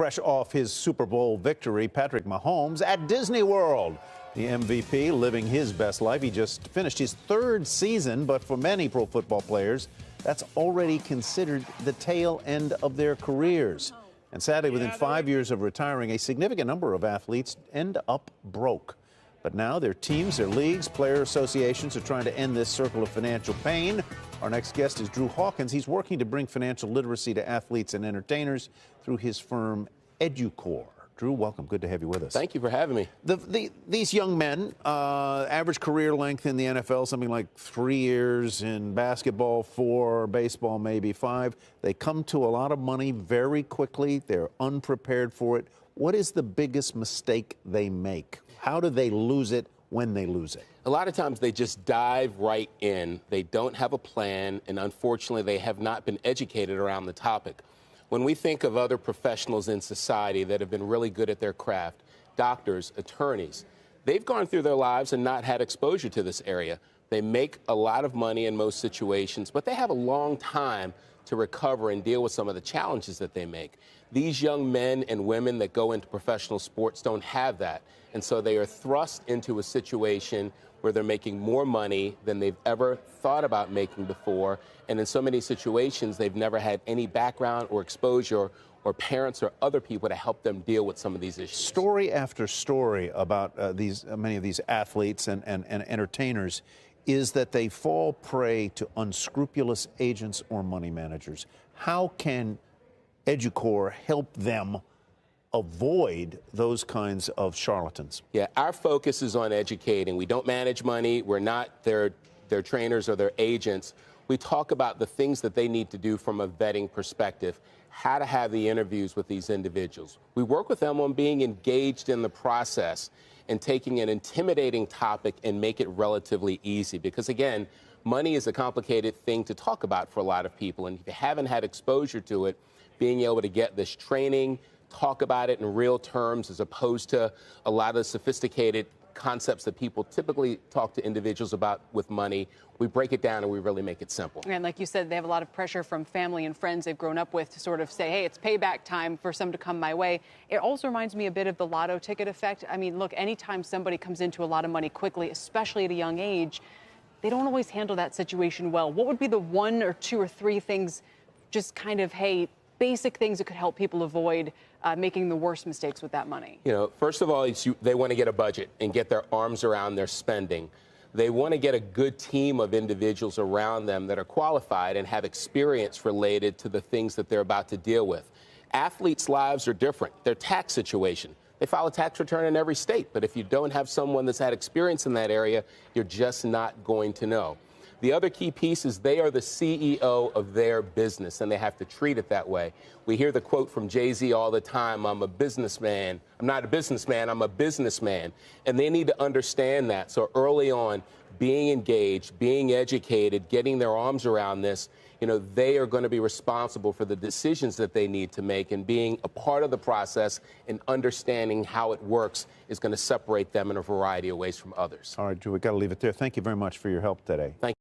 fresh off his Super Bowl victory, Patrick Mahomes at Disney World. The MVP living his best life. He just finished his third season, but for many pro football players, that's already considered the tail end of their careers. And sadly, within 5 years of retiring, a significant number of athletes end up broke. But now their teams, their leagues, player associations are trying to end this circle of financial pain. Our next guest is Drew Hawkins. He's working to bring financial literacy to athletes and entertainers through his firm, Edyoucore. Drew, welcome. Good to have you with us. Thank you for having me. These young men, average career length in the NFL, something like 3 years, in basketball 4, baseball maybe 5. They come to a lot of money very quickly. They're unprepared for it. What is the biggest mistake they make? How do they lose it when they lose it? A lot of times they just dive right in. They don't have a plan, and unfortunately they have not been educated around the topic. When we think of other professionals in society that have been really good at their craft, doctors, attorneys, they've gone through their lives and not had exposure to this area. They make a lot of money in most situations, but they have a long time to recover and deal with some of the challenges that they make. These young men and women that go into professional sports don't have that, and so they are thrust into a situation where they're making more money than they've ever thought about making before, and in so many situations they've never had any background or exposure or parents or other people to help them deal with some of these issues. Story after story about many of these athletes and entertainers is that they fall prey to unscrupulous agents or money managers. How can Edyoucore help them avoid those kinds of charlatans? Yeah, our focus is on educating. We don't manage money. We're not their trainers or their agents. We talk about the things that they need to do from a vetting perspective, how to have the interviews with these individuals. We work with them on being engaged in the process and taking an intimidating topic and make it relatively easy. Because again, money is a complicated thing to talk about for a lot of people. And if you haven't had exposure to it, being able to get this training, talk about it in real terms as opposed to a lot of the sophisticated concepts that people typically talk to individuals about with money, we break it down and we really make it simple. And like you said, they have a lot of pressure from family and friends they've grown up with to sort of say, hey, it's payback time for some to come my way. It also reminds me a bit of the lotto ticket effect. I mean, look, anytime somebody comes into a lot of money quickly, especially at a young age, they don't always handle that situation well. What would be the 1 or 2 or 3 things, just kind of, hey, basic things that could help people avoid making the worst mistakes with that money? You know, first of all, they want to get a budget and get their arms around their spending. They want to get a good team of individuals around them that are qualified and have experience related to the things that they're about to deal with. Athletes' lives are different. Their tax situation. They file a tax return in every state, but if you don't have someone that's had experience in that area, you're just not going to know. The other key piece is they are the CEO of their business, and they have to treat it that way. We hear the quote from Jay-Z all the time, I'm a businessman. I'm not a businessman, I'm a businessman. And they need to understand that. So early on, being engaged, being educated, getting their arms around this, you know, they are going to be responsible for the decisions that they need to make, and being a part of the process and understanding how it works is going to separate them in a variety of ways from others. All right, Drew, we've got to leave it there. Thank you very much for your help today. Thank you.